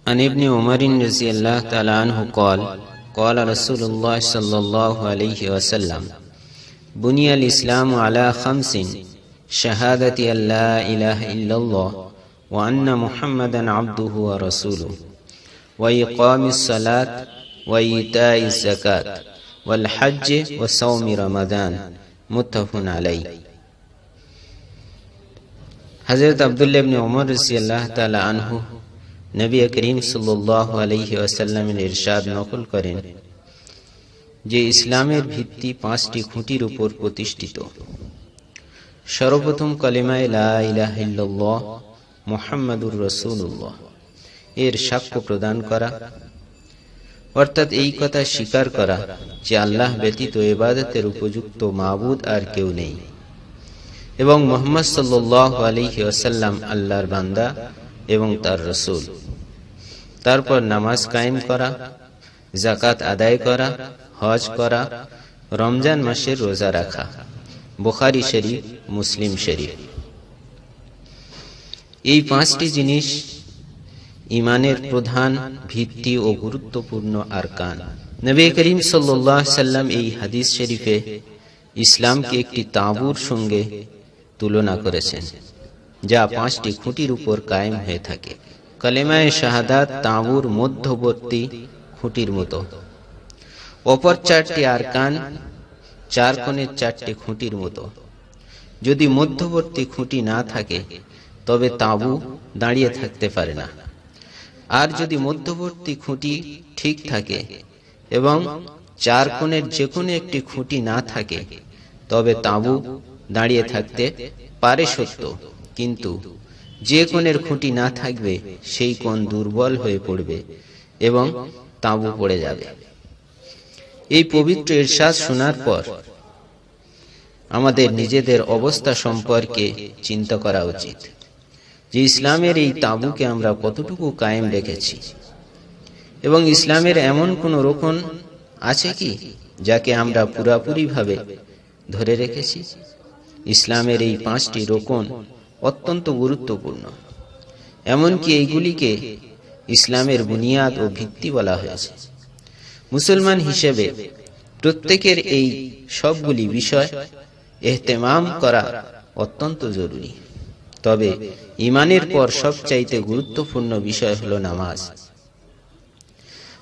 عن ابن عمر رضي الله تعالى عنه قال قال رسول الله صلى الله عليه وسلم بني الإسلام على خمس شهادة أن لا إله إلا الله وأن محمدا عبده ورسوله وإقام الصلاة وإيتاء الزكاة والحج وصوم رمضان متفق عليه। হযরত আব্দুল্লাহ ইবনে ওমর রাদিয়াল্লাহু তাআলা আনহু নবী করিম সাল্লাল্লাহু আলাইহি ওয়াসাল্লামের ইরশাদ নকল করেন যে ইসলামের ভিত্তি পাঁচটি খুঁটির উপর প্রতিষ্ঠিত। সর্বপ্রথম কালিমা লা ইলাহা ইল্লাল্লাহ মুহাম্মাদুর রাসূলুল্লাহ এর সাক্ষ্য প্রদান করা, অর্থাৎ এই কথা স্বীকার করা যে আল্লাহ ব্যতীত ইবাদতের উপযুক্ত মাবুদ আর কেউ নেই এবং মুহাম্মদ সাল্লাল্লাহু আলাইহি ওয়াসাল্লাম আল্লাহর বান্দা এবং তার রাসূল। তারপর নামাজ কায়েম করা, যাকাত আদায় করা, হজ করা, রমজান মাসের রোজা রাখা। বুখারী শরীফ, মুসলিম শরীফ। এই পাঁচটি জিনিস ঈমানের প্রধান ভিত্তি ও গুরুত্বপূর্ণ আরকান। নবী করিম সাল্লাল্লাহু আলাইহি ওয়াসাল্লাম এই হাদিস শরীফে ইসলামকে একটি তাঁবুর সঙ্গে তুলনা করেছেন যা পাঁচটি খুঁটির উপর কায়েম হয়ে থাকে। কালেমায়ে শাহাদাত তাঁবুর মধ্যবর্তী খুঁটির মতো। অপর চারটি আরকান চার কোণের চারটি খুঁটির মতো। যদি মধ্যবর্তী খুঁটি না থাকে তবে তাঁবু দাঁড়িয়ে থাকতে পারে না। আর যদি মধ্যবর্তী খুঁটি ঠিক থাকে এবং চার কোণের যে কোনো একটি খুঁটি না থাকে তবে তাঁবু দাঁড়িয়ে থাকতে পারে সত্য, কিন্তু যে কোণের খুঁটি না থাকবে সেই কোণ দুর্বল হয়ে পড়বে এবং তাঁবু পড়ে যাবে। এই পবিত্র ইরশাদ শোনার পর আমাদের নিজেদের অবস্থা সম্পর্কে চিন্তা করা উচিত যে ইসলামের এই তাঁবুকে আমরা কতটুকু কায়েম রেখেছি এবং ইসলামের এমন কোন রোকন আছে কি যাকে আমরা পুরাপুরিভাবে ধরে রেখেছি। ইসলামের এই পাঁচটি রোকন অত্যন্ত গুরুত্বপূর্ণ, এমনকি এইগুলিকে ইসলামের বুনিয়াদ ও ভিত্তি বলা হয়েছে। মুসলমান হিসেবে প্রত্যেকের এই সবগুলি বিষয় ইহতেমাম করা অত্যন্ত জরুরি। তবে ঈমানের পর সবচাইতে গুরুত্বপূর্ণ বিষয় হলো নামাজ।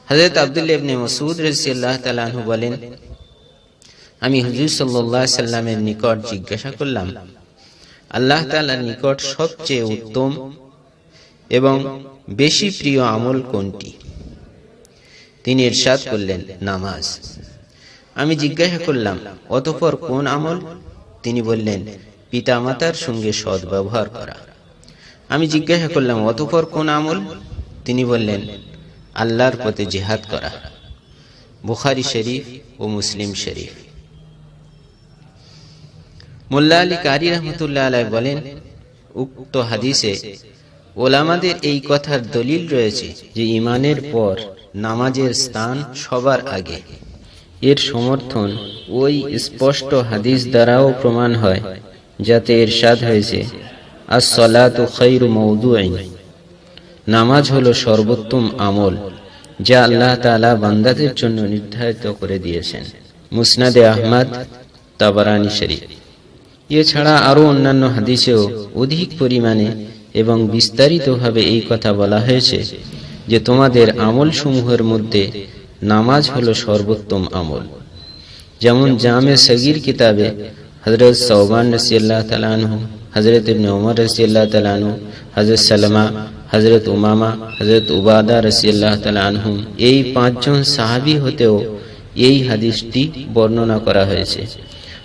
হযরত আব্দুল্লাহ ইবনে মাসউদ রাদিয়াল্লাহু তাআলা আনহু বলেন, আমি হুজুর সাল্লাল্লাহু আলাইহি সাল্লামের নিকট জিজ্ঞাসা করলাম, আল্লাহ তাআলার নিকট সবচেয়ে উত্তম এবং বেশি প্রিয় আমল কোনটি? তিনি ইরশাদ করলেন, নামাজ। আমি জিজ্ঞাসা করলাম, অতঃপর কোন আমল? তিনি বললেন, পিতামাতার সঙ্গে সদ্ব্যবহার করা। আমি জিজ্ঞাসা করলাম, অতঃপর কোন আমল? তিনি বললেন, আল্লাহর পথে জিহাদ করা। বুখারী শরীফ ও মুসলিম শরীফ। মোল্লা আলী কারি রহমতুল্লাহ আলাইহি বলেন, উক্ত হাদিসে ওলামাদের এই কথার দলিল রয়েছে যে ঈমানের পর নামাজের স্থান সবার আগে। এর সমর্থন ওই স্পষ্ট হাদিস দ্বারাও প্রমাণ হয় যাতে ইরশাদ হয়েছে, আস-সালাতু খায়রু মাওদুইন, নামাজ হলো সর্বোত্তম আমল যা আল্লাহ তাআলা বান্দাদের জন্য নির্ধারিত করে দিয়েছেন। মুসনাদে আহমদ, তাবারানী শরীফ। এছাড়া আরো অন্যান্য হাদিসেও অধিক পরিমাণে এবং বিস্তারিতভাবে এই কথা বলা হয়েছে যে তোমাদের আমল সমূহের মধ্যে নামাজ হলো সর্বোত্তম আমল। যেমন জামে সগীর কিতাবে হযরত সাওবান রাদিয়াল্লাহু তাআলা আনহু, হযরত ইবনে ওমর রাদিয়াল্লাহু তাআলা আনহু, হযরত সালমা, হযরত উমামা, হযরত উবাদা রাদিয়াল্লাহু তাআলা আনহুম এই পাঁচজন সাহাবী হতেও এই হাদিসটি বর্ণনা করা হয়েছে।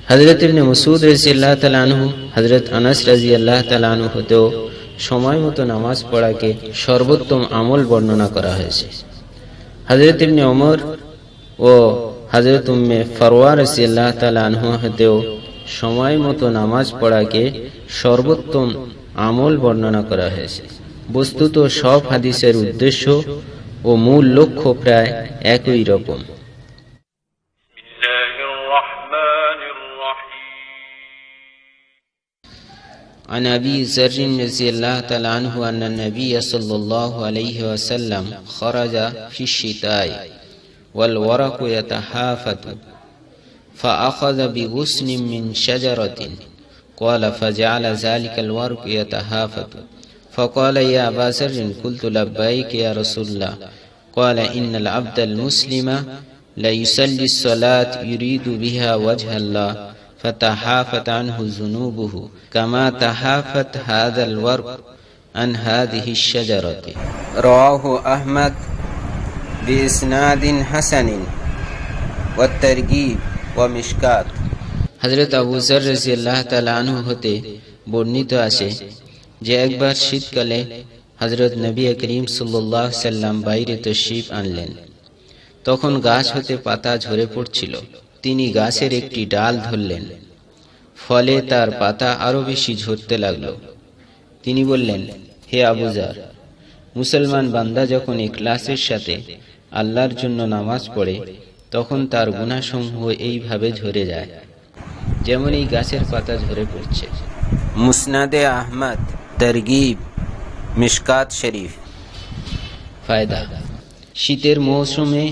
হযরত ইবনে মাসউদ রাদিয়াল্লাহু তাআলা আনহু, হযরত আনাস রাদিয়াল্লাহু তাআলা আনহু হতেও সময় মতো নামাজ পড়াকে সর্বোত্তম আমল বর্ণনা করা হয়েছে। হযরত ইবনে ওমর ও হযরত উম্মে ফারওয়া রাদিয়াল্লাহু তাআলা আনহা হতেও সময় মতো নামাজ পড়াকে সর্বোত্তম আমল বর্ণনা করা হয়েছে। বস্তুত সব হাদিসের উদ্দেশ্য ও মূল লক্ষ্য প্রায় একই রকম। عن أبي ذر رضي الله تعالى عنه أن النبي صلى الله عليه وسلم خرج في الشتاء والورق يتحافت فأخذ بغصن من شجرة قال فجعل ذلك الورق يتحافت فقال يا أبا ذر قلت لبيك يا رسول الله قال إن العبد المسلم لا يصلي الصلاة يريد بها وجه الله فتحافت عنه ذنوبه كما تحافت هذا الورق عن هذه الشجرة رواه أحمد بإسناد حسن والترغيب ومشكات। হযরত আবু যর রাদিয়াল্লাহু তাআলা আনহু হতে বর্ণিত আছে যে একবার শীতকালে হযরত নবী করিম সাল্লাল্লাহু আলাইহি সাল্লাম বাইরে তাশরীফ আনলেন। তখন গাছ হতে পাতা ঝরে পড়ছিল। তিনি গাছের একটি ডাল ধরলেন, ফলে তার পাতা আরো বেশি ঝরতে লাগলো। তিনি বললেন, হে আবু যর, মুসলমান বান্দা যখন ইখলাসের সাথে আল্লাহর জন্য নামাজ পড়ে তখন তার গুনাহসমূহ এইভাবে ঝরে যায় যেমন এই গাছের পাতা ঝরে পড়ছে। মুসনাদে আহমদ, তরগিব, মিশকাত শরীফ। ফায়দা: শীতের মৌসুমে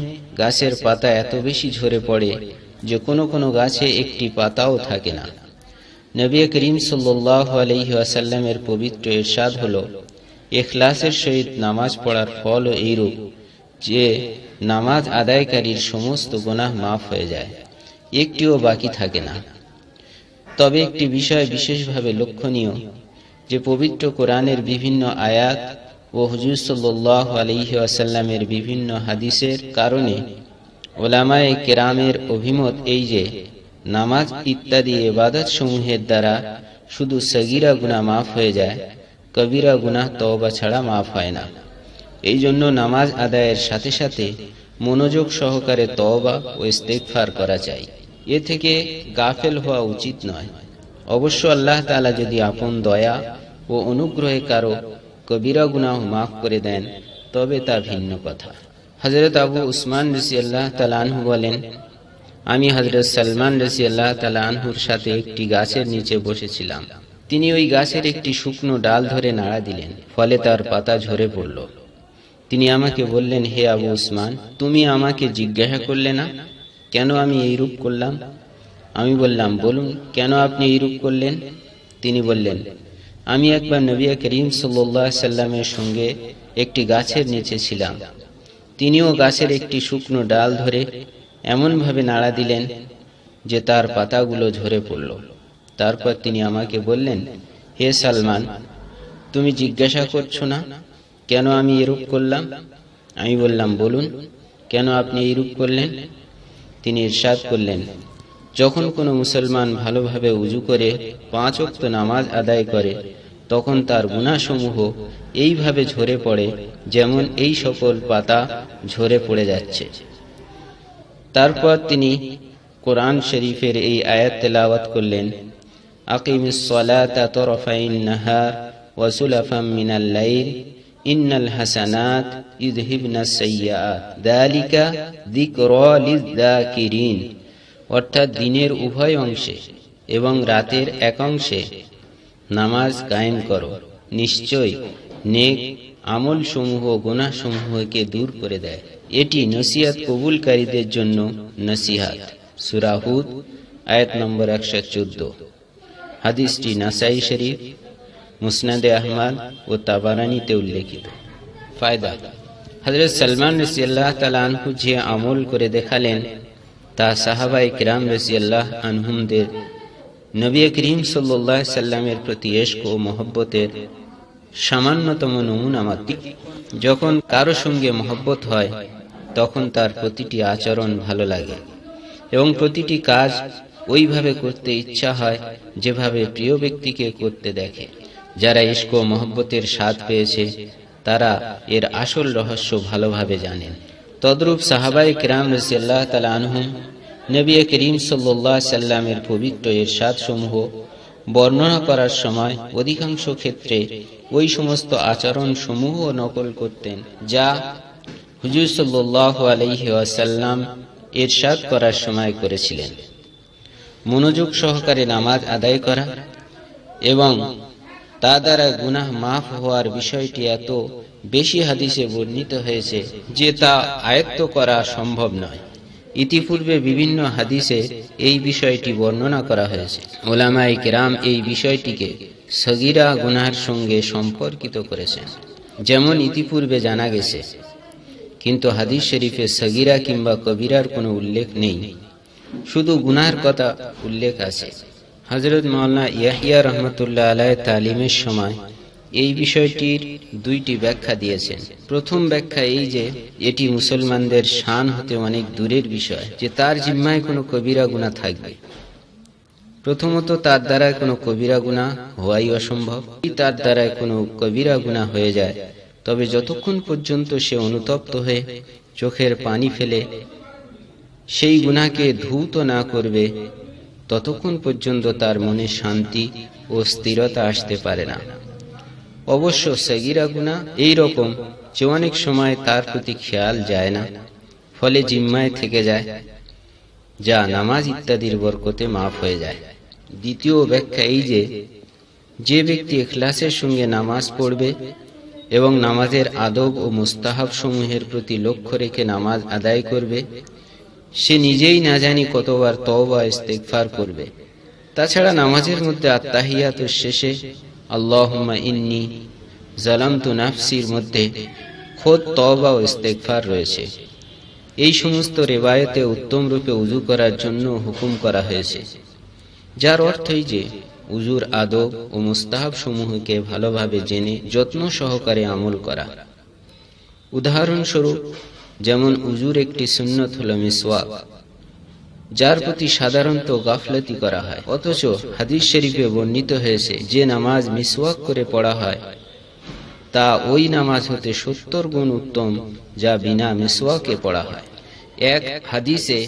গাছের পাতা এত বেশি ঝরে পড়ে যে কোনো কোনো গাছে একটি পাতাও থাকে না। নবী করিম সাল্লাল্লাহু আলাইহি ওয়াসাল্লামের পবিত্র ইরশাদ হলো, ইখলাসের সহিত নামাজ পড়ার ফলও এইরূপ যে নামাজ আদায়কারীর সমস্ত গুনাহ মাফ হয়ে যায়, একটিও বাকি থাকে না। তবে একটি বিষয় বিশেষভাবে লক্ষণীয় যে পবিত্র কোরআনের বিভিন্ন আয়াত ও হুজুর সাল্লাল্লাহু আলাইহি ওয়াসাল্লামের বিভিন্ন হাদিসের কারণে উলামায়ে কেরামের অভিমত এই যে নামাজ ইত্যাদি ইবাদত সমূহের দ্বারা শুধু সগীরা গুনাহ মাফ হয়ে যায়, কবিরা গুনাহ তওবা ছাড়া মাফ হয় না। এই জন্য নামাজ আদায়ের সাথে সাথে মনোযোগ সহকারে তওবা ও ইস্তেগফার করা চাই। এ থেকে গাফেল হওয়া উচিত নয়। অবশ্য আল্লাহ তাআলা যদি আপন দয়া ও অনুগ্রহে কারো কবিরা গুনাহ মাফ করে দেন তবে তা ভিন্ন কথা। হযরত আবু উসমান রাদিয়াল্লাহু তাআলা আনহু বলেন, আমি হযরত সালমান রাদিয়াল্লাহু তাআলা আনহুর সাথে একটি গাছের নিচে বসেছিলাম। তিনি ওই গাছের একটি শুকনো ডাল ধরে নাড়া দিলেন, ফলে তার পাতা ঝরে পড়ল। তিনি আমাকে বললেন, হে আবু উসমান, তুমি আমাকে জিজ্ঞাসা করলে না কেন আমি এইরূপ করলাম? আমি বললাম, বলুন কেন আপনি এইরূপ করলেন? তিনি বললেন, আমি একবার নবী করিম সাল্লাল্লাহু আলাইহি সাল্লামের সঙ্গে একটি গাছের নিচে ছিলাম। তিনিও গাছের একটি শুকনো ডাল ধরে এমন ভাবে নাড়া দিলেন যে তার পাতাগুলো ঝরে পড়ল। তারপর তিনি আমাকে বললেন, হে সালমান, তুমি জিজ্ঞাসা করছো না কেন আমি এরূপ করলাম? আমি বললাম, বলুন কেন আপনি এইরূপ করলেন? তিনি ইরশাদ করলেন, যখন কোনো মুসলমান ভালোভাবে উযু করে 5 ওয়াক্ত নামাজ আদায় করে তখন তার গুনাহসমূহ এইভাবে ঝরে পড়ে যেমন এই সকল পাতা ঝরে পড়ে যাচ্ছে। তারপর তিনি কোরআন শরীফের এই আয়াত তেলাওয়াত করলেন, আকিমিস সালাতা তরফাইন নাহার ওয়া সুলাফাম মিনাল লাইল ইন্নাল হাসানাত ইযহিবনাস সাইয়্যাত যালিকা যিকরা লিয-যাকিরিন। অর্থাৎ দিনের উভয় অংশে এবং রাতের এক অংশে নামাজ কায়েম করো, নিশ্চয় নেক আমল সমূহ গুনাহ সমূহকে দূর করে দেয়। এটি নসিহত কবুলকারীদের জন্য নসিহত। সূরা হুদ আয়াত নম্বর 114। হাদিসটি নাসাই শরীফ, মুসনাদে আহমদ ও তাবারানীতে উল্লেখিত। ফায়দা: হযরত সালমান রাদিয়াল্লাহু তাআলা আনহু যে আমল করে দেখালেন তা সাহাবায়ে কিরাম রাদিয়াল্লাহু আনহুমদের নবী করিম সাল্লাল্লাহু আলাইহি সাল্লামের প্রতি ইশক ও মহব্বতের সামান্যতম নমুনা মাত্র। যখন কারো সঙ্গে মহব্বত হয় তখন তার প্রতিটি আচরণ ভালো লাগে এবং প্রতিটি কাজ ওইভাবে করতে ইচ্ছা হয় যেভাবে প্রিয় ব্যক্তিকে করতে দেখে। যারা ইশক ও মহব্বতের স্বাদ পেয়েছে তারা এর আসল রহস্য ভালোভাবে জানেন। তদ্রূপ সাহাবায়ে কিরাম রাদিয়াল্লাহু তাআলা আনহুম নবী করিম সাল্লাল্লাহু আলাইহি সাল্লামের পবিত্র ইরশাদ সমূহ বর্ণনা করার সময় অধিকাংশ ক্ষেত্রে ওই সমস্ত আচরণ সমূহ নকল করতেন যা হুজুর সাল্লাল্লাহু আলাইহি ওয়াসাল্লাম ইরশাদ করার সময় করেছিলেন। মনোযোগ সহকারে নামাজ আদায় করা এবং তা দ্বারা গুনাহ মাফ হওয়ার বিষয়টি এত বেশি হাদিসে বর্ণিত হয়েছে যে তা আয়ত্ত করা সম্ভব নয়। ইতিপূর্বে বিভিন্ন হাদিসে এই বিষয়টি বর্ণনা করা হয়েছে। উলামায়ে কেরাম এই বিষয়টিকে সগীরা গুনাহের সঙ্গে সম্পর্কিত করেছেন, যেমন ইতিপূর্বে জানা গেছে, কিন্তু হাদিস শরীফে সগীরা কিংবা কবিরার কোনো উল্লেখ নেই, শুধু গুনাহের কথা উল্লেখ আছে। হযরত মাওলানা ইয়াহিয়া রহমাতুল্লাহ আলাইহি তালিমের সময় এই বিষয়টির দুইটি ব্যাখ্যা দিয়েছেন। প্রথম ব্যাখ্যা এই যে এটি মুসলমানদের শান হতে অনেক দূরের বিষয় যে তার জিম্মায় কোনো কবিরা গুনাহ থাকবে। প্রথমত, তার দ্বারা কোনো কবিরা গুনাহ হওয়াই অসম্ভব। যদি তার দ্বারা কোনো কবিরা গুনাহ হয়ে যায়, তবে যতক্ষণ পর্যন্ত সে অনুতপ্ত হয়ে চোখের পানি ফেলে সেই গুনাহকে ধৌত না করবে, ততক্ষণ পর্যন্ত তার মনে শান্তি ও স্থিরতা আসতে পারে না। অবশ্য সগীরা গুনাহ এই রকম যে অনেক সময় তার প্রতি খেয়াল যায় না, ফলে জিম্মায় থেকে যায়, যা নামাজ ইত্যাদির বরকতে মাফ হয়ে যায়। দ্বিতীয় ব্যাখ্যা এই যে যে ব্যক্তি ইখলাসের সঙ্গে নামাজ পড়বে এবং নামাজের আদব ও মুস্তাহাব সমূহের প্রতি লক্ষ্য রেখে নামাজ আদায় করবে, সে নিজেই না জানি কতবার তওবা ইস্তেগফার করবে। তাছাড়া নামাজের মধ্যে আত্তাহিয়াতুর শেষে আল্লাহুম্মা ইন্নী যালামতু নাফসির মধ্যে খোদ তওবা ও ইস্তেগফার রয়েছে। এই সমস্ত রিওয়ায়েতে উত্তম রূপে উযু করার জন্য হুকুম করা হয়েছে, যার অর্থই যে উযুর আদব ও মুস্তাহাব সমূহকে ভালোভাবে জেনে যত্ন সহকারে আমল করা। উদাহরণস্বরূপ, যেমন উযুর একটি সুন্নত হলো মিসওয়াক, যার প্রতি সাধারণত গাফলতি করা হয়, অথচ হাদিস শরীফে বর্ণিত হয়েছে যে নামাজ মিসওয়াক করে পড়া হয় তা ওই নামাজ হতে 70 গুণ উত্তম যা বিনা মিসওয়াকে পড়া হয়। এক হাদিসে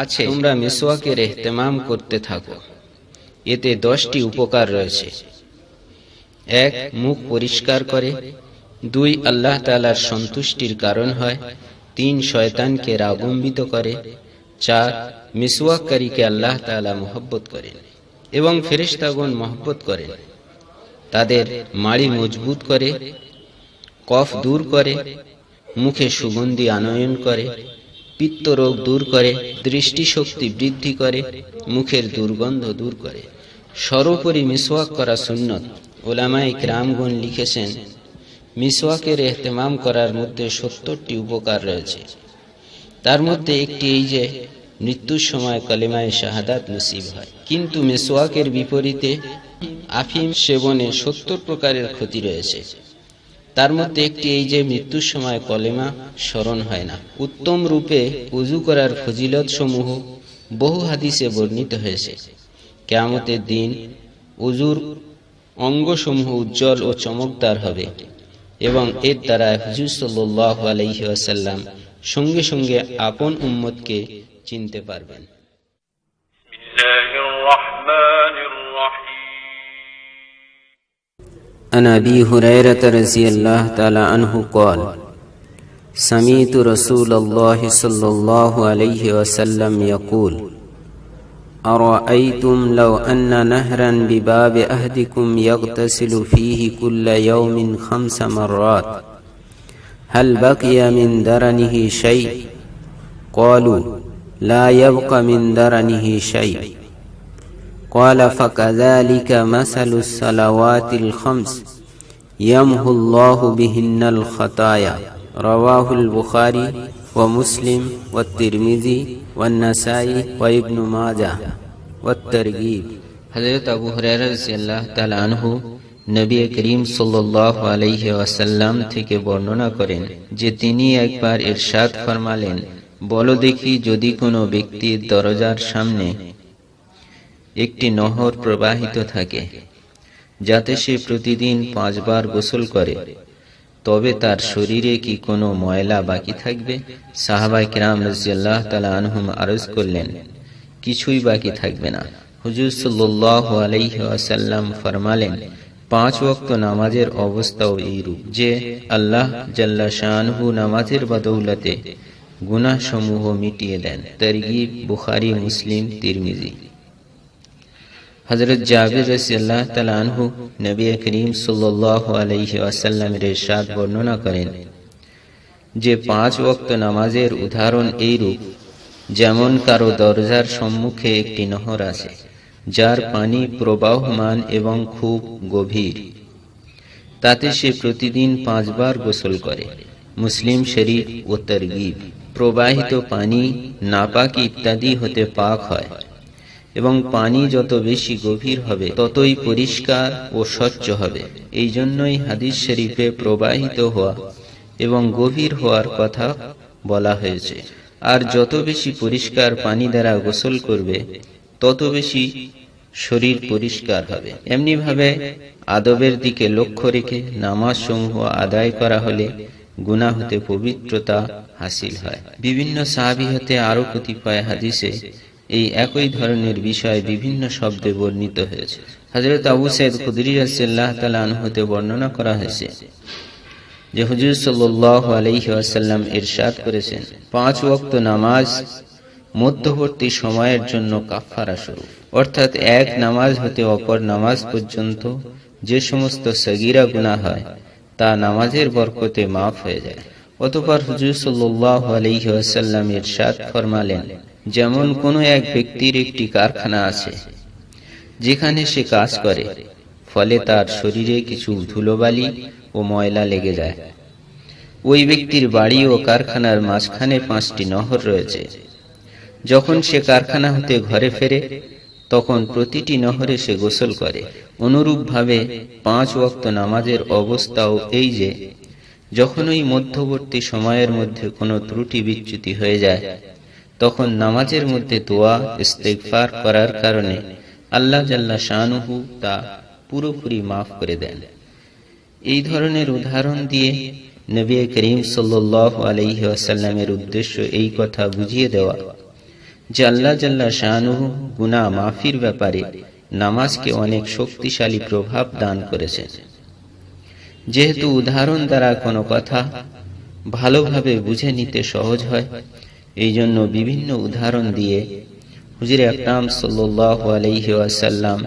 আছে, তোমরা মিসওয়াকের ইহতিমাম করতে থাকো, এতে 10টি উপকার রয়েছে। 1. মুখ পরিষ্কার করে। 2. আল্লাহ তাআলার সন্তুষ্টির কারণ হয়। 3. শয়তানকে রাগান্বিত করে। 4. মিসওয়াককারীকে আল্লাহ তাআলা মহব্বত করেন এবং ফেরেশতাগণ মহব্বত করেন। তাদের মাড়ি মজবুত করে, কফ দূর করে, মুখে সুগন্ধি আনয়ন করে, পিত্ত রোগ দূর করে, দৃষ্টিশক্তি বৃদ্ধি করে, মুখের দুর্গন্ধ দূর করে। সর্বোপরি মিসওয়াক করা সুন্নত। উলামায়ে কিরামগণ লিখেছেন, মিসওয়াকের ইহতিমাম করার মধ্যে 70টি উপকার রয়েছে। তার মধ্যে একটি এই যে মৃত্যুর সময় কলেমায়ে শাহাদাত নসিব হয়। কিন্তু মিসওয়াকের বিপরীতে আফিম সেবনে 70 প্রকারের ক্ষতি রয়েছে। তার মধ্যে একটি এই যে মৃত্যুর সময় কলেমা স্মরণ হয় না। উত্তম রূপে উযু করার ফজিলত সমূহ বহু হাদিসে বর্ণিত হয়েছে। কিয়ামতের দিন উযুর অঙ্গসমূহ উজ্জ্বল ও চমকদার হবে এবং এর দ্বারা হুজুর সাল্লাল্লাহু আলাইহি ওয়াসাল্লাম সঙ্গে সঙ্গে আপন উম্মতকে চিনতে পারবেন। عن أبي هريرة رضي الله تعالى عنه قال سمعت رسول الله صلى الله عليه وسلم يقول أرأيتم لو أن نهرا بباب أحدكم يغتسل فيه كل يوم 5 مرات هل بقي من درنه شيء؟ قالوا لا يبقى من درنه شيء. قال فكذلك مثل الصلوات الخمس يمحو الله بهن الخطايا. رواه البخاري ومسلم والترمذي والنسائي وابن ماجه والترغيب. হযরত আবু হুরায়রা রাদিয়াল্লাহু তাআলা আনহু নবী করিম সাল্লাল্লাহু আলাইহি ওয়াসাল্লাম থেকে বর্ণনা করেন যে তিনি একবার ইরশাদ ফরমালেন, বলো দেখি, যদি কোনো ব্যক্তির দরজার সামনে একটি নহর প্রবাহিত থাকে যাতে সে প্রতিদিন 5 বার গোসল করে, তবে তার শরীরে কি কোনো ময়লা বাকি থাকবে? সাহাবায়ে কিরাম রাদিয়াল্লাহু তাআলা আনহুম আরজ করলেন, কিছুই বাকি থাকবে না। হুজুর সাল্লাল্লাহু আলাইহি ওয়াসাল্লাম ফরমালেন, 5 ওয়াক্ত নামাজের অবস্থাও এইরূপ যে আল্লাহ জাল্লা শাআনহু নামাজের বদৌলতে গুনাহ সমূহ মিটিয়ে দেন। তারগীব, বুখারী, মুসলিম, তিরমিজি। হযরত জাবির রাদিয়াল্লাহু তাআলা আনহু নবী করিম সাল্লাল্লাহু আলাইহি ওয়াসাল্লামের ইরশাদ বর্ণনা করেন যে 5 ওয়াক্ত নামাজের উদাহরণ এইরূপ, যেমন কারো দরজার সম্মুখে একটি নহর আছে যার পানি প্রবাহমান এবং খুব গভীর, তাতে সে প্রতিদিন 5 বার গোসল করে। মুসলিম শরীফ ও তারগীব। প্রবাহিত পানি নাপাকি ইত্যাদি হতে পাক হয় এবং পানি যত বেশি গভীর হবে ততই পরিষ্কার ও স্বচ্ছ হবে। এই জন্যই হাদিস শরীফে প্রবাহিত হওয়া এবং গভীর হওয়ার কথা বলা হয়েছে। আর যত বেশি পরিষ্কার পানি দ্বারা গোসল করবে তত বেশি শরীর পরিষ্কার হবে। এমনি ভাবে আদবের দিকে লক্ষ্য রেখে নামাজ সমূহ আদায় করা হলে গুনাহ হতে পবিত্রতা হাসিল হয়। বিভিন্ন সাহাবী হতে আরো কতিপয় হাদিসে এই একই ধরনের বিষয় বিভিন্ন শব্দে বর্ণিত হয়েছে। হযরত আবু সাঈদ খুদরী রাদিয়াল্লাহু তাআলা আনহু হতে বর্ণনা করা হয়েছে যে হুজুর সাল্লাল্লাহু আলাইহি ওয়াসাল্লাম ইরশাদ করেছেন, 5 ওয়াক্ত নামাজ মধ্যবর্তী সময়ের জন্য কাফারা স্বরূপ, অর্থাৎ এক নামাজ হতে অপর নামাজ পর্যন্ত যে সমস্ত সগীরা গুনাহ হয় তা নামাজের বরকতে মাফ হয়ে যায়। অতঃপর হুজুর সাল্লাল্লাহু আলাইহি ওয়াসাল্লাম ইরশাদ ফরমালেন, যেমন কোন এক ব্যক্তির একটি কারখানা আছে যেখানে সে কাজ করে, ফলে তার শরীরে কিছু ধুলোবালি ও ময়লা লেগে যায়। ওই ব্যক্তির বাড়ি ও কারখানার মাঝখানে 5টি নহর রয়েছে। যখন সে কারখানা হতে ঘরে ফেরে তখন প্রতিটি নহরে সে গোসল করে। অনুরূপভাবে 5 ওয়াক্ত নামাজের অবস্থাও এই যে যখন ওই মধ্যবর্তী সময়ের মধ্যে কোনো ত্রুটি বিচ্যুতি হয়ে যায় তখন নামাজের মধ্যে দোয়া ইস্তেগফার করার কারণে আল্লাহ জাল্লা শানুহু তা পুরোপুরি মাফ করে দেন। এই ধরনের উদাহরণ দিয়ে নবী করিম সাল্লাল্লাহু আলাইহি ওয়াসাল্লামের উদ্দেশ্য এই কথা বুঝিয়ে দেওয়া যে আল্লাহ জাল্লা শানুহু গুনাহ মাফির ব্যাপারে নামাজকে অনেক শক্তিশালী প্রভাব দান করেছেন। যেহেতু উদাহরণ দ্বারা কোনো কথা ভালোভাবে বুঝে নিতে সহজ হয়, এই জন্য বিভিন্ন উদাহরণ দিয়ে হুজুর আকরাম সাল্লাল্লাহু আলাইহি ওয়াসাল্লাম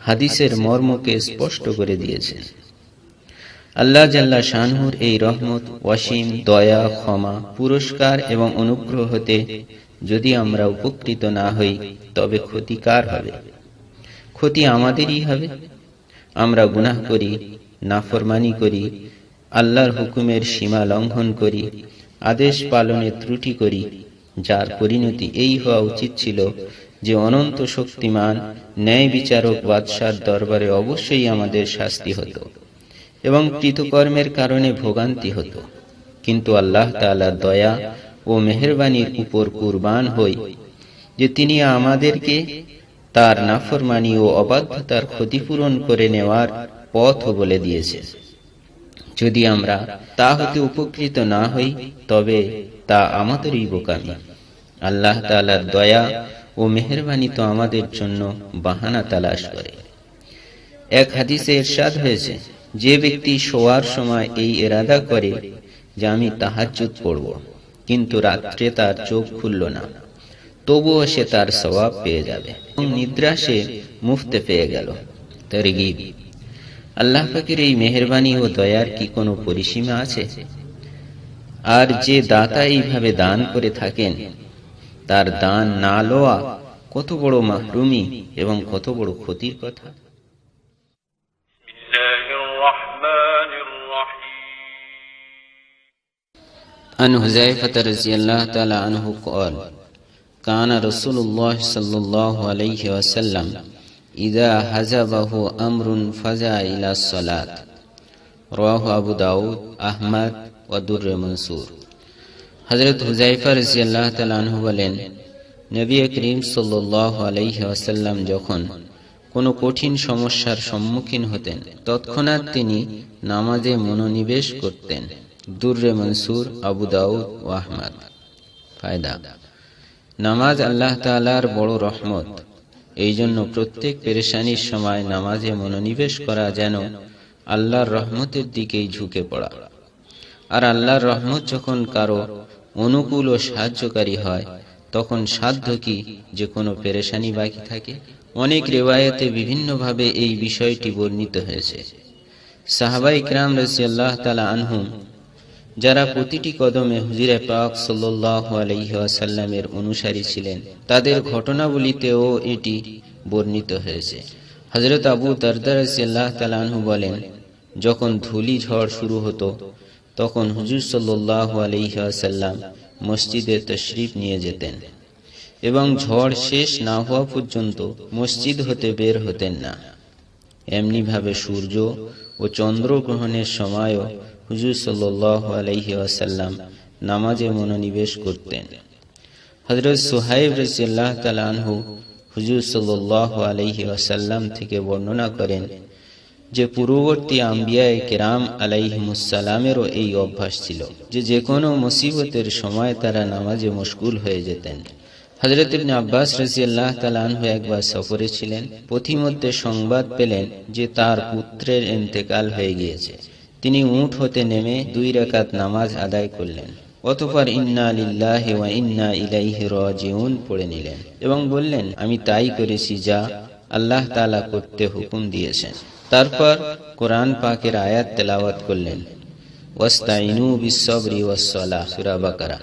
হাদিসের মর্মকে স্পষ্ট করে দিয়েছেন। আল্লাহ জাল্লা শানহুর এই রহমত, ওয়াসিম, দয়া, ক্ষমা, পুরস্কার এবং অনুগ্রহ হতে যদি আমরা উপকৃত না হই তবে ক্ষতি কার হবে? ক্ষতি আমাদেরই হবে। আমরা গুনাহ করি, নাফরমানি করি, আল্লাহর হুকুমের সীমা লঙ্ঘন করি, আদেশ পালনে ত্রুটি করি, যার পরিণতি এই হওয়া উচিত ছিল যে অনন্ত শক্তিমান ন্যায় বিচারক বাদশার দরবারে অবশ্যই আমাদের শাস্তি হতো এবং কৃতকর্মের কারণে ভোগান্তি হতো। কিন্তু আল্লাহ তাআলার দয়া ও মেহেরবানির উপর কুরবান হই যে তিনি আমাদেরকে তার নাফরমানি ও অবাধ্যতার ক্ষতিপূরণ করে নেওয়ার পথ বলে দিয়েছেন। যদি আমরা তা হতে উপকৃত না হই তবে তা আমাদেরই বোকামি। আল্লাহ তাআলার দয়া ও মেহেরবানি তো আমাদের জন্য বাহানা তালাশ করে। এক হাদিসে ইরশাদ হয়েছে, যে ব্যক্তি শোয়ার সময় এই ইরাদা করে যে আমি তাহাজ্জুদ পড়ব, কিন্তু রাত্রে তার চোখ খুলল না, তবুও সে তার সওয়াব পেয়ে যাবে এবং নিদ্রা সে মুফতে পেয়ে গেল। তারগীব। আল্লাহ পাকের এই মেহেরবানি ও দয়ার কি কোনো পরিসীমা আছে? আর যে দাতা এইভাবে দান করে থাকেন তার দান না লওয়া কত বড় মাহরুমি এবং কত বড় ক্ষতির কথা। عن حذيفة رضي الله تعالى عنه قال كان رسول الله صلى الله عليه وسلم إذا حزبه أمر فزع إلى الصلاة رواه أبو داود أحمد ودر منصور। হযরত হুযায়ফা রাদিয়াল্লাহু তাআলা আনহু বলেন, নবী করিম সাল্লাল্লাহু আলাইহি ওয়াসাল্লাম যখন কোনো কঠিন সমস্যার সম্মুখীন হতেন তৎক্ষণাৎ তিনি নামাজে মনোনিবেশ করতেন। দুররে মনসুর, আবু দাউদ ও আহমদ। ফায়দা: নামাজ আল্লাহ তাআলার বড় রহমত। এই জন্য প্রত্যেক পেরেশানির সময় নামাজে মনোনিবেশ করা যেন আল্লাহর রহমতের দিকেই ঝুঁকে পড়া। আর আল্লাহর রহমত যখন কারো অনুকূল ও সাহায্যকারী হয় তখন সাধ্য কি যে কোনো পেরেশানি বাকি থাকে? অনেক রিওয়ায়াতে বিভিন্নভাবে এই বিষয়টি বর্ণিত হয়েছে। সাহাবায়ে কিরাম রাদিয়াল্লাহু তাআলা আনহুম যারা প্রতিটি কদমে হুজুরে পাক সাল্লাল্লাহু আলাইহি ওয়াসাল্লামের অনুসারী ছিলেন, তাদের ঘটনাবলীতেও এটি বর্ণিত হয়েছে। হযরত আবু দারদা রাদিয়াল্লাহু তাআলা আনহু বলেন, যখন ধূলি ঝড় শুরু হতো তখন হুজুর সাল্লাল্লাহু আলাইহি ওয়াসাল্লাম মসজিদে তাশরীফ নিয়ে যেতেন এবং ঝড় শেষ না হওয়া পর্যন্ত মসজিদ হতে বের হতেন না। এমনিভাবে সূর্য ও চন্দ্রগ্রহণের সময়ও হুজুর সাল্লাল্লাহু আলাইহি ওয়াসাল্লাম নামাজে মনোনিবেশ করতেন। হযরত সুহাইব রাদিয়াল্লাহু তাআলা আনহু হুজুর সাল্লাল্লাহু আলাইহি ওয়াসাল্লাম থেকে বর্ণনা করেন যে পূর্ববর্তী আম্বিয়ায়ে কেরাম আলাইহিমুস সালামেরও এই অভ্যাস ছিল যে কোনো মুসিবতের সময় তারা নামাজে মশগুল হয়ে যেতেন। হযরত ইবনে আব্বাস রাদিয়াল্লাহু তাআলা আনহু একবার সফরে ছিলেন, পথিমধ্যে সংবাদ পেলেন যে তার পুত্রের ইন্তেকাল হয়ে গিয়েছে। তিনি উট হতে নেমে 2 রাকাত নামাজ আদায় করলেন, অতঃপর ইন্না লিল্লাহি ওয়া ইন্না ইলাইহি রাজিউন পড়ে নিলেন এবং বললেন, আমি তাই করেছি যা আল্লাহ তাআলা করতে হুকুম দিয়েছেন। তারপর কোরআন পাকের আয়াত তেলাওয়াত করলেন, ওয়াস্তাইনু বিস-সাবরি ওয়াস-সালাহ, সূরা বাকারা।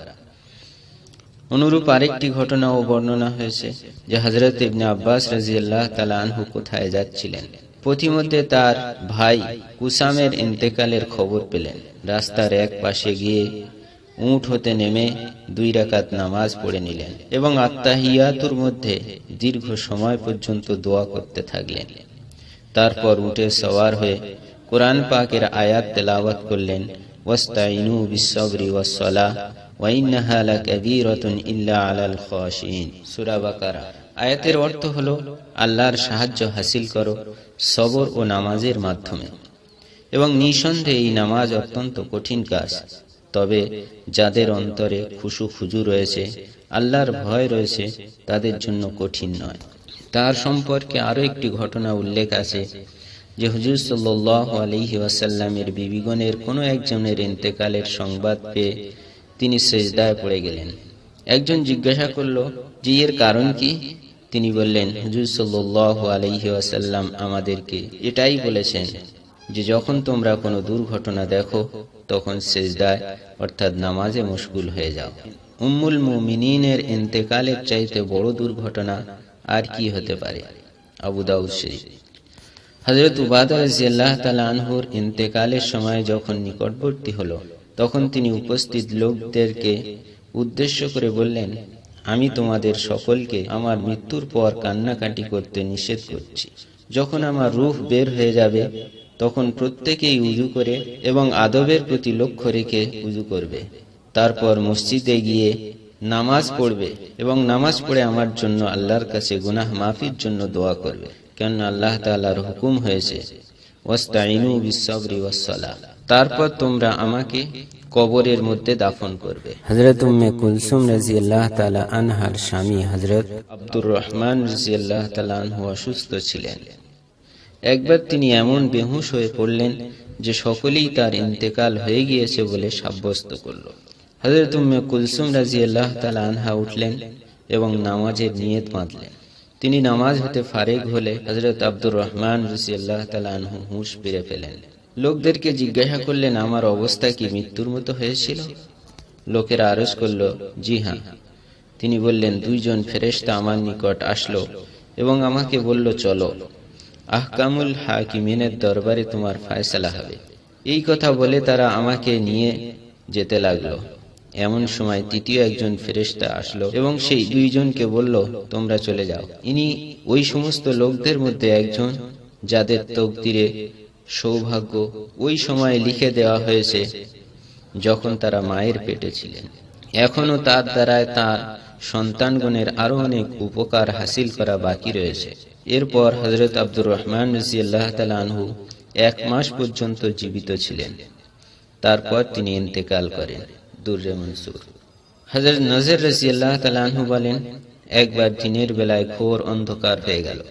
অনুরূপ আরেকটি ঘটনাও বর্ণনা হয়েছে যে হযরত ইবনে আব্বাস রাদিয়াল্লাহু তাআলা আনহু কোথায় যাচ্ছিলেন, পথিমধ্যে তার ভাই কুসামের ইন্তেকালের খবর পেলেন। রাস্তার এক পাশে গিয়ে উট হতে নেমে 2 রাকাত নামাজ পড়ে নিলেন এবং আত্তাহিয়াতুর মধ্যে দীর্ঘ সময় পর্যন্ত দোয়া করতে থাকলেন। তারপর উটে সওয়ার হয়ে কোরআন পাকের আয়াত তেলাওয়াত করলেন, ওয়াস্তাইনু বিস-সাবরি ওয়াস-সালাহ ওয়া ইন্নাহা লাকাবীরাতুন ইল্লা আলাল খাশিন, সূরা বাকারা। আয়াতের অর্থ হলো, আল্লাহর সাহায্য হাসিল করো সবর ও নামাজের মাধ্যমে, এবং নিঃসন্দেহে এই নামাজ অত্যন্ত কঠিন কাজ, তবে যাদের অন্তরে খুশু খুজু রয়েছে, আল্লাহর ভয় রয়েছে, তাদের জন্য কঠিন নয়। তার সম্পর্কে আরো একটি ঘটনা উল্লেখ আছে যে হুজুর সাল্লাল্লাহু আলাইহি ওয়াসাল্লামের বিবিগণের কোনো একজনের ইন্তেকালের সংবাদ পেয়ে তিনি সিজদায় পড়ে গেলেন। একজন জিজ্ঞাসা করল যে এর কারণ কি? তিনি বললেন, হুজুর সাল্লাল্লাহু আলাইহি ওয়াসাল্লাম আমাদেরকে এটাই বলেছেন যে যখন তোমরা কোনো দুর্ঘটনা দেখো তখন সিজদায় অর্থাৎ নামাজে মশগুল হয়ে যাও। উম্মুল মুমিনিনের ইন্তেকালের চাইতে বড় দুর্ঘটনা আর কি হতে পারে? আবু দাউদ শরীফ। হযরত উবাদা রাদিয়াল্লাহু তাআলা আনহুর ইন্তেকালের সময় যখন নিকটবর্তী হলো, তখন তিনি উপস্থিত লোকদেরকে উদ্দেশ্য করে বললেন, আমি তোমাদের সকলকে আমার মৃত্যুর পর কান্নাকাটি করতে নিষেধ করছি। যখন আমার রূহ বের হয়ে যাবে তখন প্রত্যেকেই উযু করে এবং আদবের প্রতি লক্ষ্য রেখে উযু করবে, তারপর মসজিদে গিয়ে নামাজ পড়বে এবং নামাজ পড়ে আমার জন্য আল্লাহর কাছে গুনাহ মাফির জন্য দোয়া করবে, কেননা আল্লাহ তাআলার হুকুম হয়েছে, ওয়াস্তাইনু বিস-সাবরি ওয়াস-সালাহ। তারপর তোমরা আমাকে কবরের মধ্যে দাফন করবে। হযরত উম্মে কুলসুম রাদিয়াল্লাহু তাআলা আনহার স্বামী হযরত আব্দুর রহমান রাদিয়াল্লাহু তাআলা আনহু অসুস্থ ছিলেন। একবার তিনি এমন বেহুশ হয়ে পড়লেন যে সকলেই তার ইন্তেকাল হয়ে গিয়েছে বলে সাব্যস্ত করল। হযরত উম্মে কুলসুম রাদিয়াল্লাহু তাআলা আনহা উঠলেন এবং নামাজের নিয়ত বাঁধলেন। তিনি নামাজ হতে ফারেগ হলে হযরত আব্দুর রহমান রাদিয়াল্লাহু তাআলা আনহু হুঁশ ফিরে পেলেন। লোকদেরকে জিজ্ঞাসা করলেন, আমার অবস্থা কি মৃত্যুর মতো হয়েছিল? লোকেরা আরজ করল, জি হ্যাঁ। তিনি বললেন, 2 জন ফেরেশতা আমার নিকট আসলো এবং আমাকে বলল, চলো, আহকামুল হাকিমিনের দরবারে তোমার ফয়সালা হবে। এই কথা বলে তারা আমাকে নিয়ে যেতে লাগলো। এমন সময় তৃতীয় একজন ফেরেশতা আসলো এবং সেই 2 জনকে বলল, তোমরা চলে যাও। ইনি ওই সমস্ত লোকদের মধ্যে একজন যাদের তকদিরে সৌভাগ্য ওই সময় লিখে দেওয়া হয়েছে যখন তারা মায়ের পেটে ছিলেন। এখনো তার দ্বারায় তার সন্তানগণের আরো অনেক উপকার হাসিল করা বাকি রয়েছে। এরপর হযরত আব্দুর রহমান রাদিয়াল্লাহু তাআলা আনহু 1 মাস পর্যন্ত জীবিত ছিলেন। তারপর তিনি ইন্তেকাল করেন। দুররে মনসুর। হযরত নজর রাদিয়াল্লাহু তাআলা আনহু বলেন, একবার দিনের বেলায় ঘোর অন্ধকার হয়ে গেল।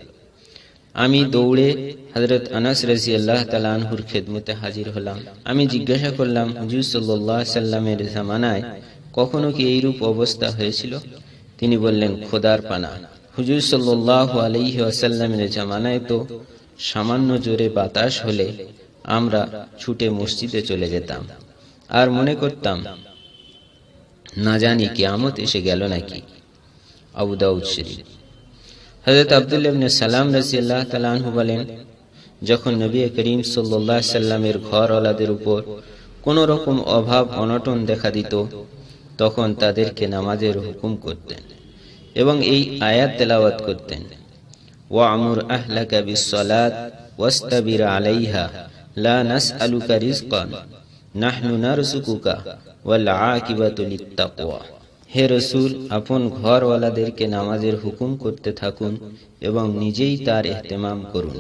আমি দৌড়ে হযরত আনাস রাদিয়াল্লাহু তাআলা আনহুর খেদমতে হাজির হলাম। আমি জিজ্ঞাসা করলাম, হুজুর সাল্লাল্লাহু আলাইহি সাল্লামের জামানায় কখনো কি এইরূপ অবস্থা হয়েছিল? তিনি বললেন, খোদার পানা, হুজুর সাল্লাল্লাহু আলাইহি ওয়াসাল্লামের জামানায় তো সামান্য জোরে বাতাস হলে আমরা ছুটে মসজিদে চলে যেতাম আর মনে করতাম না জানি কিয়ামত এসে গেল নাকি। আবু দাউদ শরীফ। হযরত আব্দুল্লাহ ইবনে সালাম রাদিয়াল্লাহু তাআলা আনহু বলেন, যখন নবী করিম সাল্লাল্লাহু আলাইহি সাল্লামের ঘরওয়ালাদের উপর কোন রকম অভাব অনটন দেখা দিত, তখন তাদেরকে নামাজের হুকুম করতেন এবং এই আয়াত তেলাওয়াত করতেন, ওয়া'মুর আহলাকা বিস-সালাত ওয়াসতাবির আলাইহা লা নাসআলুকা রিজকান নাহনু নারযুকুকা ওয়াল আকিবাতু লিত-তাকওয়া। হে রাসূল, আপন ঘরওয়ালাদেরকে নামাজের হুকুম করতে থাকুন এবং নিজেই তার ইহতিমাম করুন।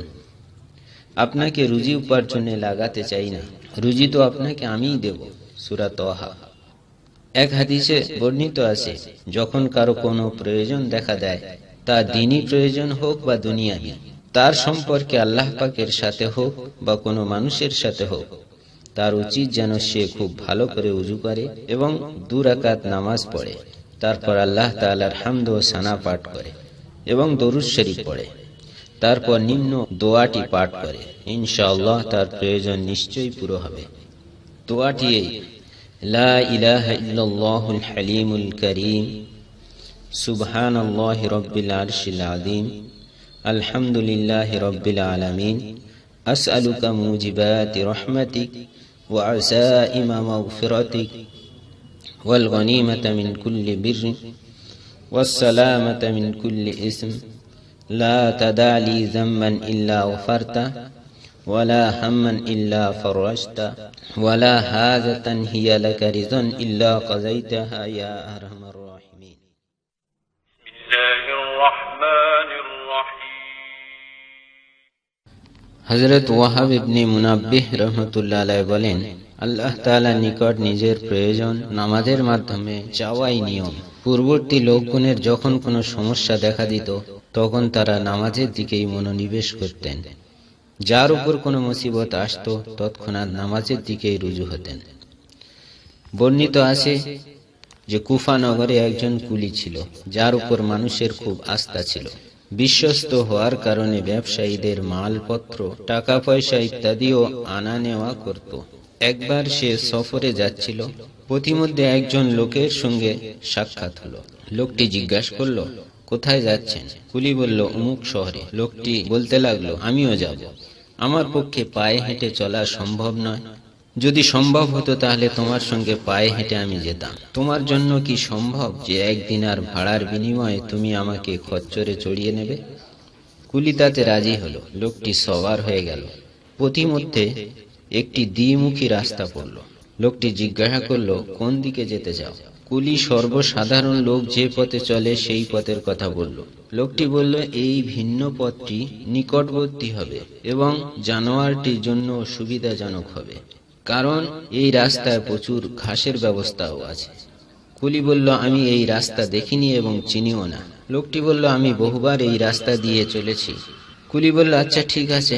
আপনাকে রুজি উপার্জনে লাগাতে চাই না, রুজি তো আপনাকে আমিই দেব। সূরা তাহা। এক হাদিসে বর্ণিত আছে, যখন কারো কোনো প্রয়োজন দেখা দেয়, তা দ্বীনি প্রয়োজন হোক বা দুনিয়াবি, তার সম্পর্কে আল্লাহ পাকের সাথে হোক বা কোনো মানুষের সাথে হোক, তার উচিত যেন সে খুব ভালো করে ওযু করে এবং 2 রাকাত নামাজ পড়ে, তারপর আল্লাহ তাআলার হামদ ও সানা পাঠ করে এবং দরুদ শরীফ পড়ে, তারপর নিম্ন দোয়াটি পাঠ করে। ইনশাআল্লাহ তার প্রয়োজন নিশ্চয়ই পুরো হবে। দোয়াটি এই, লা ইলাহা ইল্লাল্লাহুল হালিমুল কারীম, সুবহানাল্লাহি রাব্বিল আরশিল আযীম, আলহামদুলিল্লাহি রাব্বিল আলামিন, আসআলুকা মুজিবাতি রাহমাতিক ওয়া আসাইমা মাগফিরাতিক ওয়াল গনিমাতা মিন কুল্লি বিরর ওয়াস সালামাতা মিন কুল্লি ইসম, লা তাদা লি যামবান ইল্লা গফারতা ওয়ালা হাম্মান ইল্লা ফারাজতা ওয়ালা হাজাতান হিয়া লাকা রিযান ইল্লা কাযাইতাহা ইয়া আরহামার রাহিমিন। বিসমিল্লাহির রাহমানির রাহিম। হযরত ওয়াহাব ইবনে মুনাব্বিহ রাহমাতুল্লাহ আলাইহি বলেন, আল্লাহ তাআলার নিকট নিজের প্রয়োজন নামাজের মাধ্যমে চাওয়াই নিয়ম। পূর্ববর্তী লোকগণের যখন কোনো সমস্যা দেখা দিত, তখন তারা নামাজের দিকেই মনোনিবেশ করতেন। যার উপর কোনো মুসিবত আসতো, তৎক্ষণাৎ নামাজের দিকেই রুজু হতেন। বর্ণিত আছে যে কুফা নগরে একজন কুলি ছিল, যার উপর মানুষের খুব আস্থা ছিল। বিশ্বস্ত হওয়ার কারণে ব্যবসায়ীদের মালপত্র, টাকা পয়সা ইত্যাদিও আনা নেওয়া করত। একবার সে সফরে যাচ্ছিল, পথিমধ্যে একজন লোকের সঙ্গে সাক্ষাৎ হলো। লোকটি জিজ্ঞাসা করলো, কোথায় যাচ্ছেন? কুলি বলল, অমুক শহরে। লোকটি বলতে লাগলো, আমিও যাব। আমার পক্ষে পায়ে হেঁটে চলা সম্ভব নয়। যদি সম্ভব হতো তাহলে তোমার সঙ্গে পায়ে হেঁটে আমি যেতাম। তোমার জন্য কি সম্ভব যে 1 দিনার ভাড়ার বিনিময়ে তুমি আমাকে খচ্চরে চড়িয়ে নেবে? কুলি তাতে রাজি হলো। লোকটি সওয়ার হয়ে গেল। পথিমধ্যে একটি দ্বিমুখী রাস্তা পড়ল। লোকটি জিজ্ঞাসা করলো, কোন দিকে যেতে চাও? কুলি সর্বসাধারণ লোক যে পথে চলে সেই পথের কথা বলল। লোকটি বলল, এই ভিন্ন পথটি নিকটবর্তী হবে এবং জানোয়ারটির জন্য সুবিধাজনক হবে, কারণ এই রাস্তায় প্রচুর ঘাসের ব্যবস্থাও আছে। কুলি বলল, আমি এই রাস্তা দেখিনি এবং চিনিও না। লোকটি বলল, আমি বহুবার এই রাস্তা দিয়ে চলেছি। কুলি বলল, আচ্ছা ঠিক আছে।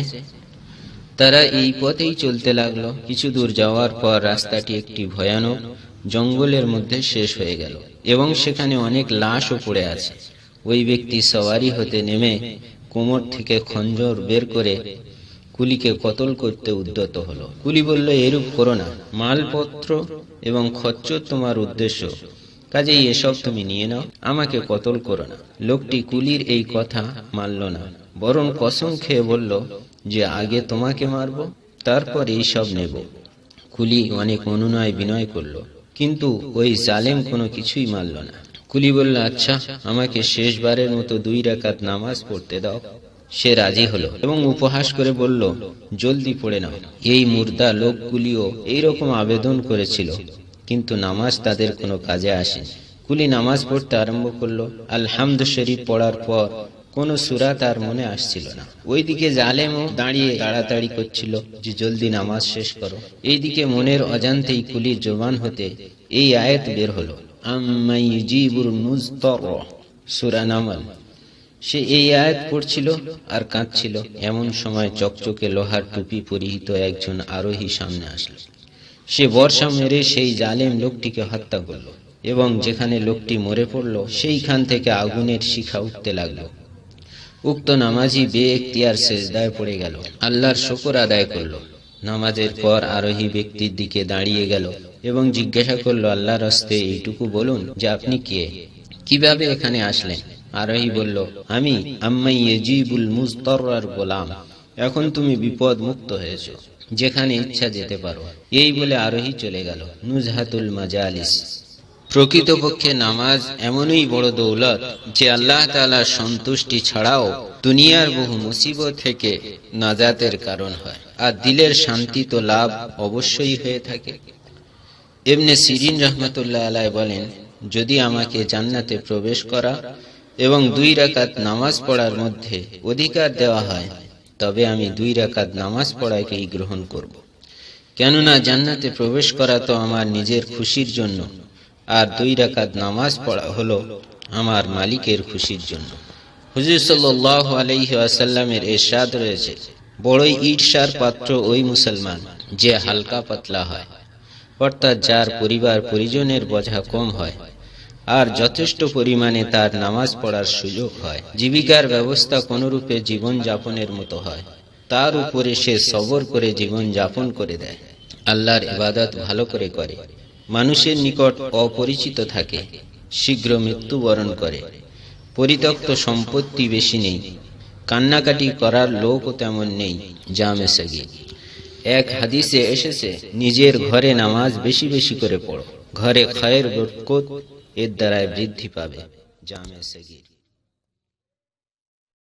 তারা এই পথেই চলতে লাগলো। কিছু দূর যাওয়ার পর রাস্তাটি একটি ভয়ানক জঙ্গলের মধ্যে শেষ হয়ে গেল এবং সেখানে অনেক লাশও পড়ে আছে। ওই ব্যক্তি সওয়ারি হতে নেমে কোমর থেকে খঞ্জর বের করে কুলিকে কতল করতে উদ্যত হলো। কুলি বলল, এরূপ করো না, মালপত্র এবং খচ্চর তোমার উদ্দেশ্য, কাজেই এসব তুমি নিয়ে নাও, আমাকে কতল করো না। লোকটি কুলির এই কথা মানল না, বরং কসম খেয়ে বলল যে আগে তোমাকে মারব, তারপর এই সব নেব। কুলি অনেক অনুনয় বিনয় করল, কিন্তু ওই জালেম কোনো কিছুই মানল না। কুলি বলল, আচ্ছা, আমাকে শেষবারের মতো 2 রাকাত নামাজ পড়তে দাও। সে রাজি হলো এবং উপহাস করে বলল, জলদি পড়ে নাও। এই মুর্দা লোকগুলিও এইরকম আবেদন করেছিল, কিন্তু নামাজ তাদের কোনো কাজে আসেনি। কুলি নামাজ পড়তে আরম্ভ করলো। আলহামদ শরীফ পড়ার পর কোন সূরা তার মনে আসছিল না। ওইদিকে জালেমও দাঁড়িয়ে তাড়াতাড়ি করছিল যে জলদি নামাজ শেষ করো। এইদিকে মনের অজান্তেই কুলির জবান হতে এই আয়াত বের হলো, আম্মা ইউজিবুল মুজতার, সূরা নামল। সে এই আয়াত পড়ছিল আর কাঁদছিল। এমন সময় চকচকে লোহার টুপি পরিহিত একজন আরোহী সামনে আসলো। সে বর্ষা মেরে সেই জালেম লোকটিকে হত্যা করল। এবং যেখানে লোকটি মরে পড়ল সেইখান থেকে আগুনের শিখা উঠতে লাগলো। উক্ত নামাজি বেএখতিয়ার সেজদায় পড়ে গেল, আল্লাহর শুকর আদায় করল। নামাজের পর আরোহী ব্যক্তির দিকে দাঁড়িয়ে গেল এবং জিজ্ঞাসা করল, আল্লাহর হস্তে এইটুকু বলুন যে আপনি কে, কিভাবে এখানে আসলেন? আরোহী বলল, আমি আম্মাই ইয়াজিবুল মুজতাররার গোলাম। এখন তুমি বিপদ মুক্ত হয়েছো, যেখানে ইচ্ছা যেতে পারো। এই বলে আরোহী চলে গেল। নুজহাতুল মাজালিস। প্রকৃতপক্ষে নামাজ এমনই বড় দৌলত যে আল্লাহ তাআলার সন্তুষ্টি ছাড়াও দুনিয়ার বহু মুসিবত থেকে নাজাতের কারণ হয়, আর দিলের শান্তি তো লাভ অবশ্যই হয়ে থাকে। ইবনে সিরিন রাহমাতুল্লাহ আলাইহি বলেন, যদি আমাকে জান্নাতে প্রবেশ করা এবং 2 রাকাত নামাজ পড়ার মধ্যে অধিকার দেওয়া হয়, তবে আমি 2 রাকাত নামাজ পড়াকেই গ্রহণ করব। কেননা জান্নাতে প্রবেশ করা তো আমার নিজের খুশির জন্য, আর 2 রাকাত নামাজ পড়া হলো আমার মালিকের খুশির জন্য। হুজুর সাল্লাল্লাহু আলাইহি ওয়াসাল্লামের ইরশাদ রয়েছে, বড়ই ঈর্ষার পাত্র ওই মুসলমান যে হালকা পাতলা হয়, অর্থাৎ যার পরিবার পরিজনের বোঝা কম হয় আর যথেষ্ট পরিমাণে তার নামাজ পড়ার সুযোগ হয়, জীবিকার ব্যবস্থা কোনরূপে জীবন যাপনের মতো হয়, তার উপরে সে সবর করে জীবন যাপন করে দেয়, আল্লাহর ইবাদত ভালো করে করে, মানুষের নিকট অপরিচিত থাকে, শীঘ্র মৃত্যুবরণ করে, পরিত্যক্ত সম্পত্তি বেশি নেই, কান্নাকাটি করার লোকও তেমন নেই। জামে সগীর। এক হাদিসে এসেছে, নিজের ঘরে নামাজ বেশি বেশি করে পড়ো, ঘরে খায়ের বরকত এর দ্বারাই বৃদ্ধি পাবে। জামে সগীর।